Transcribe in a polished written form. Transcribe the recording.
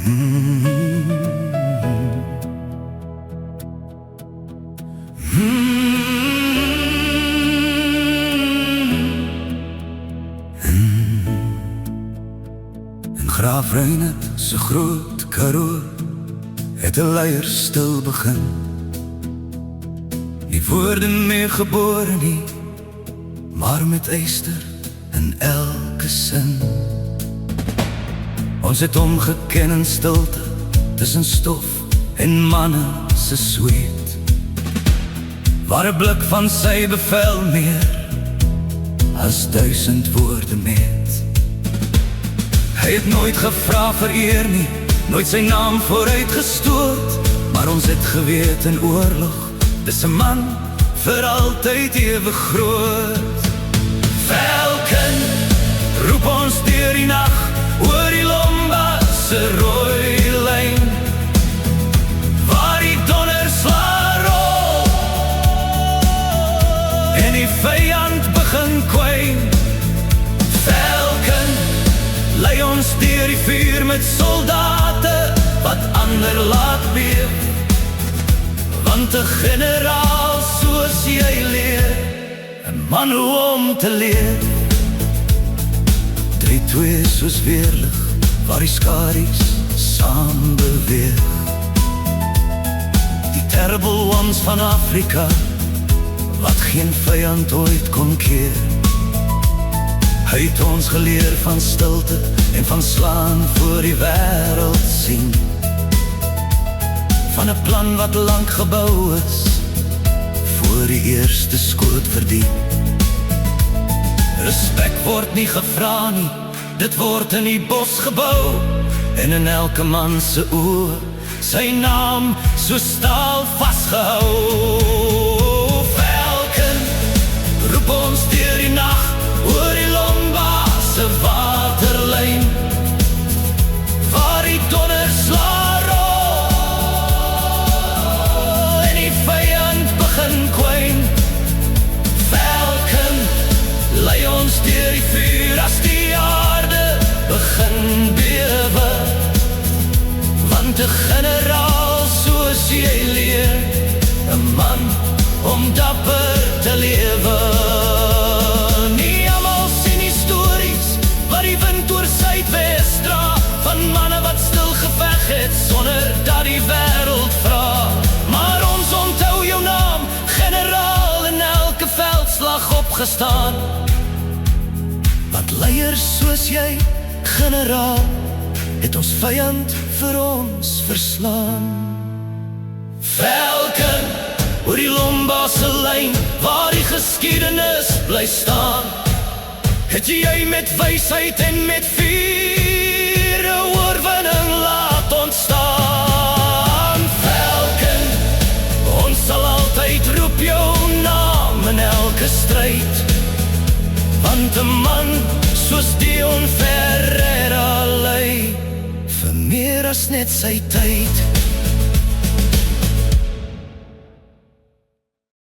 In Graaf Reinert se groot Karoo het 'n leier stil begin. Nie woorde meer gebore nie, maar met yster in elke sin. Ons het hom geken in stilte, tussen stof en manne se sweet, waar 'n blik van sy bevel meer as 1000 woorde meet. Hy het nooit gevra vir eer nie, nooit sy naam vooruit gestoot, maar ons het geweet in oorlog, dis 'n man vir altyd ewig groot. Velken roep ons deur die nag, oor die Lomba se rooi lyn, waar die donderslag rol en die vyand begin kwyn. Velken lei ons deur die vuur met soldate wat ander laat beef, want 'n generaal soos jy leer 'n man hoe om te leef. 3-2 soos weerlig, waar die skaries saam beweeg. Die terrible ones van Afrika, wat geen vyand ooit kon keer. Hy het ons geleer van stilte en van slaan voor die wêreld sien, van 'n plan wat lank gebou is, voor die eerste skoot verdien. Respek word nie gevra nie, dit word in die bos gebou, en in elke man se oë sy naam so staal vasgehou. Velken roep ons deur die nag, oor die Lomba se waterlyn, waar die donderslag rol en die vyand begin kwyn. Velken lei ons deur die vuur as die aarde begin bewe, want 'n generaal soos jy leer 'n man om dapper te lewe. Nie almal sien die stories wat die wind oor Suidwes dra, van manne wat stil geveg het sonder dat die wêreld vra. Maar ons onthou jou naam, generaal, in elke veldslag opgestaan, want leiers soos jy, generaal, het ons vyand vir ons verslaan. Velken oor die Lomba se lyn, waar die geskiedenis bly staan, het jy met wysheid en met vuur 'n oorwinning laat ontstaan. Velken, ons sal altyd roep jou naam in elke stryd, want 'n man soos Dion Ferreira lei vir meer as net sy tyd.